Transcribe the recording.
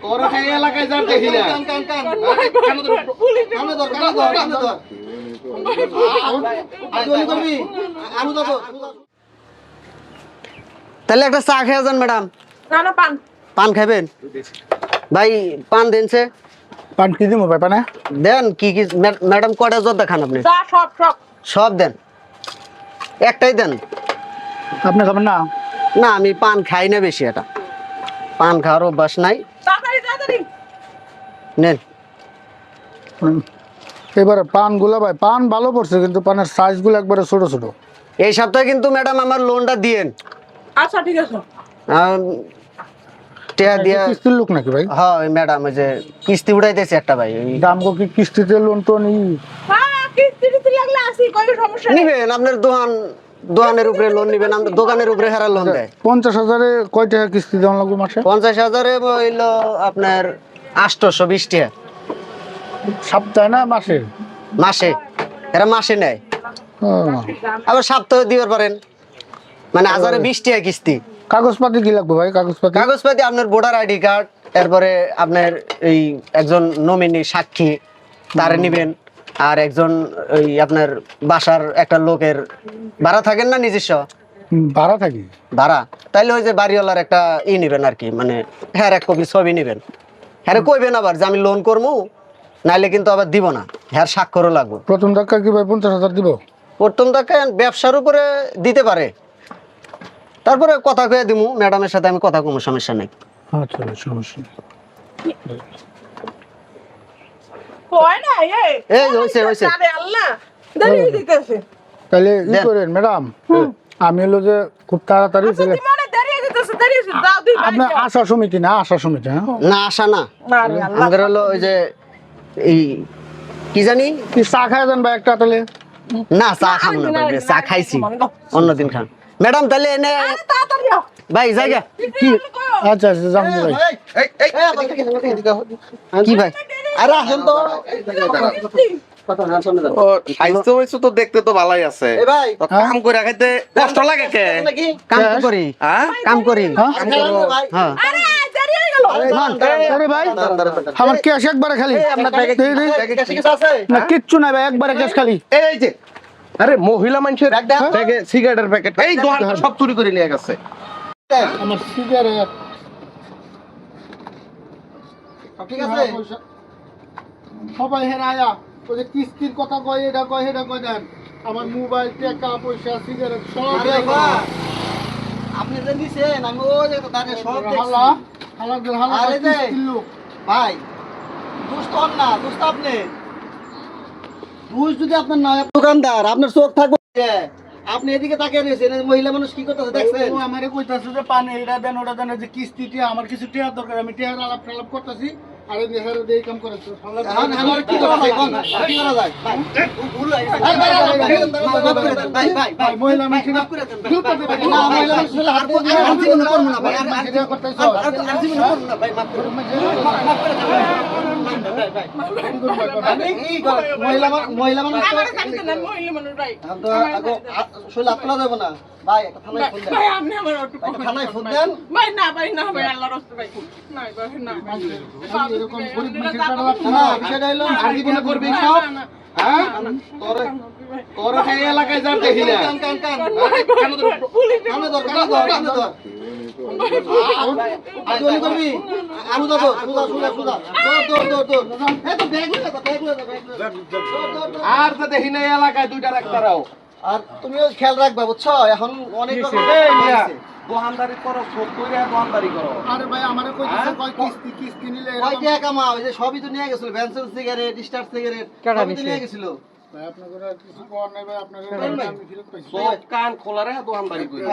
তোরা এই এলাকায় যার দেখি না কান ধর আমি তো তাহলে একটা চা খেয়ে যান ম্যাডাম। না না পান পান খাবেন ভাই? পান দেন সে। পান কি দিব ভাই? পানে দেন কি কি ম্যাডাম? কয়টা জর্দা খান আপনি? চা সব সব সব দেন, একটাই দেন। আপনি খাবেন না? না আমি পান খাই না বেশি, এটা পান খাওয়ার অভ্যাস নাই। তাড়াতাড়ি তাড়াতাড়ি নেন। এবারে পান গুলা ভাই, পান ভালো পড়ছে কিন্তু পানের সাইজ গুলো একবারে ছোট ছোট। এই সপ্তাহে কিন্তু ম্যাডাম আমার লোনটা দিয়েন। আচ্ছা ঠিক আছে টেয়া দিয়া। কিস্তির লোক নাকি ভাই? হ্যাঁ ম্যাডাম ওই যে কিস্তি উঠাইতেছে একটা ভাই। দাম কি কিস্তিতে লোন তো নি? হ্যাঁ কিস্তি টিস্তি লাগলে আসি, কোনো সমস্যা নেই। নিবেন আপনার দোকানের উপরে লোন নিবেন, আমাদের দোকানের উপরে হারা লোন দেয়। 50,000-এ কয় টাকা কিস্তি দেওয়া লাগবে মাসে? 50,000-এ হইলো আপনার 820 টাকা সপ্তাহে না মাসে? মাসে। এরা মাসে নেয়, ও, আবার সপ্তাহে দিতে পারেন, মানে 1020 টাকা কিস্তি। কাগজপাতি কি লাগবে ভাই? কাগজপাতি আপনার ভোটার আইডি কার্ড, তারপরে আপনার এই একজন নমিনি সাক্ষী তারে নিবেন, আর একজন ওই আপনার বাসার একটা লোকের ভাড়া থাকেন না নিজস্ব ভাড়া থাকি ভাড়া, তাইলে ওই যে বাড়িওয়ালার একটা নিবেন আর কি, মানে হ্যাঁ এক কপি ছবি নিবেন। হ্যাঁ কইবেন আবার যে আমি লোন করবো, নাইলে কিন্তু আবার দিব না, হ্যাঁ স্বাক্ষরও লাগবে। প্রথম ধাক্কা কি ভাই 50,000 দিব? প্রথম ধাক্কা ব্যবসার উপরে দিতে পারে, তারপরে কথা কয়ে দিমু ম্যাডামের সাথে আমি কথা কমু, সমস্যা নেই। আচ্ছা সমস্যা নেই। হয় না এই হইছে আরে আল্লাহ দেরি হয়ে যাইতেছে। তাহলে ই দেন। করেন ম্যাডাম, আমি হলো যে খুব তাড়াতাড়ি আচ্ছা জীবনে দেরি হয়ে যাইতেছে, দেরি হয়ে দাও দুই ভাই আপনার আশা সমিতি না? আশা সমিতি, হ্যাঁ। না আসা না, আরে আল্লাহ আমাদের হলো ওই যে এই কি জানি কি চা খায় দেন ভাই একটা তাহলে? না, চা খাবো না ভাই, চা খাইছি অন্যদিন খান। ম্যাডাম তাহলে এনে আরে তাড়াতাড়ি আও ভাই জায়গা কি আচ্ছা আচ্ছা যান ভাই। কি ভাই? আরে আসেন তো ও স্বাস্থ্য হয়েছে তো, দেখতে তো ভালোই আছে। এই ভাই তো কাম করে খাইতে কষ্ট লাগে কে? নাকি কাম তো করি, হ্যাঁ কাম করি। হ্যাঁ? ভাই হ্যাঁ আরে দেরি হয়ে গেল। আরে ভাই আমার ক্যাশ একবারে খালি। এই রে, আছে না কিচ্ছু নাই ভাই, একবারে ক্যাশ খালি। এই যে আরে মহিলা মানুষের ব্যাগ দাও। ব্যাগে সিগারেটের প্যাকেট এই দোকান সব চুরি করে নিয়ে গেছে। আমার সিগারেট ঠিক আছে সবাই হেরা আয়া ওই যে কিস্তির কথা কয়, এটা কয় সেটা কয় দেন। আমার মোবাইল, টাকা পয়সা, সিগারেট সব আরে বাবা, আপনি যে দিছেন আমি ওই যে দাঁড়িয়ে সব দেখছি হালা হালা হালা আরে যে। কিস্তির লোক। ভাই দুষ্ট হন না, দুষ্ট আপনি দুষ যদি আপনার নয় দোকানদার আপনার চোখ থাকবে যে, আপনি এদিকে তাকিয়ে রয়েছেন এই মহিলা মানুষ কি করতেছে দেখছেন? ও আমারে কইতাছে যে পানি এটা দেন ওটা দেন, যে কিস্তিটি আমার কিছু টিয়ার দরকার, আমি টিয়ার আলাপ টালাপ করতেছি। আর এই নেহারে দিয়ে কাম করেছে এখন আমার কি করা যায় কোন কি করা যায় ভাই ভুল হইছে ভাই ভাই ভাই মহিলা মানুষ মাফ করে দেন না মহিলা মানুষ হলে হাত দিয়ে আর জীবন করব না ভাই আর এটা করতেছ জীবন করব না ভাই মাফ করে মাফ করে দেন ভাই আমি এই মহিলা মানুষ আমার কাছে না মহিলা মানুষ ভাই। তো শৈল আপলা দেব না ভাই একটা থানায় ফোন দেন ভাই আপনি আমার একটু একটা থানায় ফোন দেন ভাই না ভাই না ভাই আল্লাহর রাস্তে ভাই না ভাই না এরকম গরিব মানুষের টাকা না বিষয়টা হলো আর জীবনে করবি সব হ্যাঁ তোরা এই এলাকায় যার দেখি না কান কান কান কানে ধর আদুনি করবি আলু দাও সুদা দৌড় এই তো ব্যাগ লয়ে আর তো দেখি না এই এলাকায় দুইটা রাখতারাও। আর তুমিও খেয়াল রাখবা বুঝছো এখন অনেক রকম এই মিয়া দোকানদারি করো, সব কইরা দোকানদারি করো। আরে ভাই আমারে কইতাছে কয় কিস্তি নিলে কয় টাকা কামাও ওই যে সবই তো নিয়ে গেছিল ভ্যানসেল সিগারেট স্টার সিগারেট সবই তো নিয়ে গেছিল ভাই আপনাদের আর কিছু কর নাই ভাই, আপনাদের আমি ফেরত পাইছি। সব কান খোলা রে দোকানদারি করি।